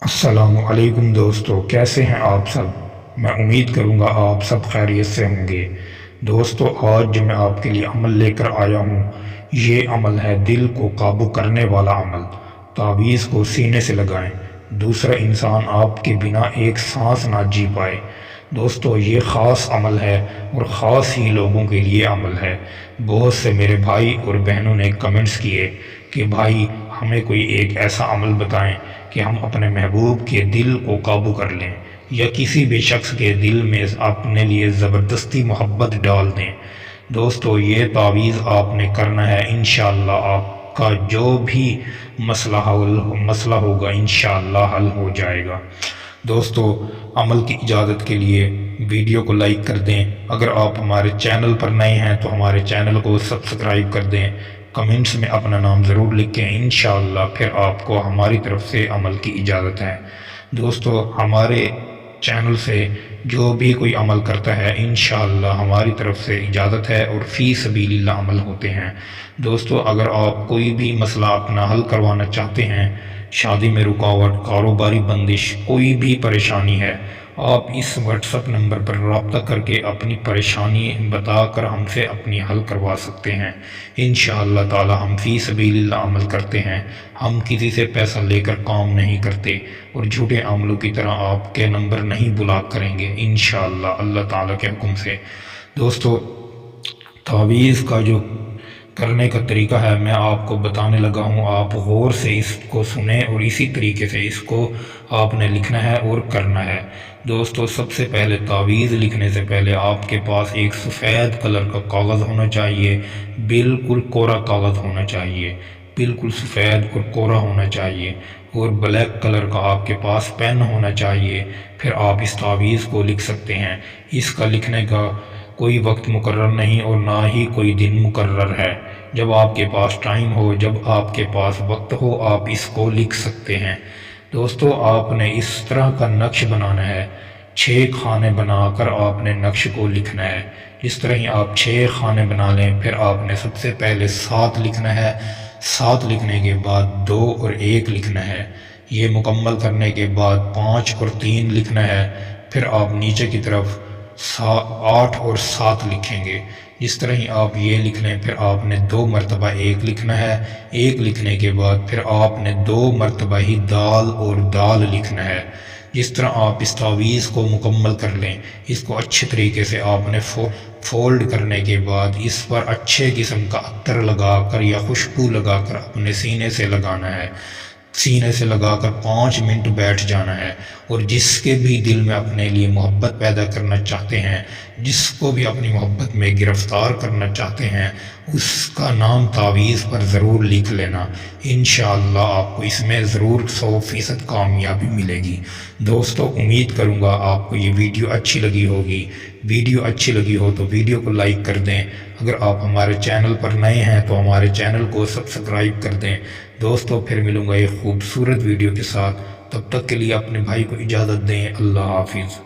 السلام علیکم دوستو، کیسے ہیں آپ سب؟ میں امید کروں گا آپ سب خیریت سے ہوں گے۔ دوستو، آج جو میں آپ کے لیے عمل لے کر آیا ہوں، یہ عمل ہے دل کو قابو کرنے والا عمل۔ تعویذ کو سینے سے لگائیں، دوسرا انسان آپ کے بنا ایک سانس نہ جی پائے۔ دوستو، یہ خاص عمل ہے اور خاص ہی لوگوں کے لیے عمل ہے۔ بہت سے میرے بھائی اور بہنوں نے کمنٹس کیے کہ بھائی ہمیں کوئی ایک ایسا عمل بتائیں کہ ہم اپنے محبوب کے دل کو قابو کر لیں یا کسی بھی شخص کے دل میں اپنے لیے زبردستی محبت ڈال دیں۔ دوستو، یہ تعویذ آپ نے کرنا ہے، انشاءاللہ آپ کا جو بھی مسئلہ ہوگا انشاءاللہ حل ہو جائے گا۔ دوستو، عمل کی اجازت کے لیے ویڈیو کو لائک کر دیں۔ اگر آپ ہمارے چینل پر نئے ہیں تو ہمارے چینل کو سبسکرائب کر دیں۔ کمنٹس میں اپنا نام ضرور لکھیں، انشاءاللہ پھر آپ کو ہماری طرف سے عمل کی اجازت ہے۔ دوستو، ہمارے چینل سے جو بھی کوئی عمل کرتا ہے انشاءاللہ ہماری طرف سے اجازت ہے اور فی سبیل اللہ عمل ہوتے ہیں۔ دوستو، اگر آپ کوئی بھی مسئلہ اپنا حل کروانا چاہتے ہیں، شادی میں رکاوٹ، کاروباری بندش، کوئی بھی پریشانی ہے، آپ اس واٹس ایپ نمبر پر رابطہ کر کے اپنی پریشانی بتا کر ہم سے اپنی حل کروا سکتے ہیں۔ انشاءاللہ تعالی ہم فی سبیل اللہ عمل کرتے ہیں، ہم کسی سے پیسہ لے کر کام نہیں کرتے اور جھوٹے عملوں کی طرح آپ کے نمبر نہیں بلاک کریں گے انشاءاللہ اللہ تعالیٰ کے حکم سے۔ دوستو، تعویذ کا جو کرنے کا طریقہ ہے میں آپ کو بتانے لگا ہوں، آپ غور سے اس کو سنیں اور اسی طریقے سے اس کو آپ نے لکھنا ہے اور کرنا ہے۔ دوستو، سب سے پہلے تعویذ لکھنے سے پہلے آپ کے پاس ایک سفید کلر کا کاغذ ہونا چاہیے، بالکل کوڑا کاغذ ہونا چاہیے، بالکل سفید اور کوڑا ہونا چاہیے، اور بلیک کلر کا آپ کے پاس پین ہونا چاہیے۔ پھر آپ اس تعویذ کو لکھ سکتے ہیں۔ اس کا لکھنے کا کوئی وقت مقرر نہیں اور نہ ہی کوئی دن مقرر ہے، جب آپ کے پاس ٹائم ہو، جب آپ کے پاس وقت ہو آپ اس کو لکھ سکتے ہیں۔ دوستو، آپ نے اس طرح کا نقش بنانا ہے، 6 خانے بنا کر آپ نے نقش کو لکھنا ہے۔ جس طرح ہی آپ 6 خانے بنا لیں، پھر آپ نے سب سے پہلے 7 لکھنا ہے، 7 لکھنے کے بعد 2 اور 1 لکھنا ہے۔ یہ مکمل کرنے کے بعد 5 اور 3 لکھنا ہے، پھر آپ نیچے کی طرف 8 اور 7 لکھیں گے۔ جس طرح ہی آپ یہ لکھ لیں، پھر آپ نے 2 مرتبہ 1 لکھنا ہے، 1 لکھنے کے بعد پھر آپ نے 2 مرتبہ ہی دال اور دال لکھنا ہے۔ جس طرح آپ اس تعویذ کو مکمل کر لیں، اس کو اچھے طریقے سے آپ نے فولڈ کرنے کے بعد اس پر اچھے قسم کا عطر لگا کر یا خوشبو لگا کر اپنے سینے سے لگانا ہے۔ سینے سے لگا کر 5 منٹ بیٹھ جانا ہے، اور جس کے بھی دل میں اپنے لیے محبت پیدا کرنا چاہتے ہیں، جس کو بھی اپنی محبت میں گرفتار کرنا چاہتے ہیں، اس کا نام تعویذ پر ضرور لکھ لینا۔ انشاءاللہ آپ کو اس میں ضرور 100% کامیابی ملے گی۔ دوستو، امید کروں گا آپ کو یہ ویڈیو اچھی لگی ہوگی۔ ویڈیو اچھی لگی ہو تو ویڈیو کو لائک کر دیں۔ اگر آپ ہمارے چینل پر نئے ہیں تو ہمارے چینل کو سبسکرائب کر دیں۔ دوستو، پھر ملوں گا ایک خوبصورت ویڈیو کے ساتھ، تب تک کے لیے اپنے بھائی کو اجازت دیں۔ اللہ حافظ۔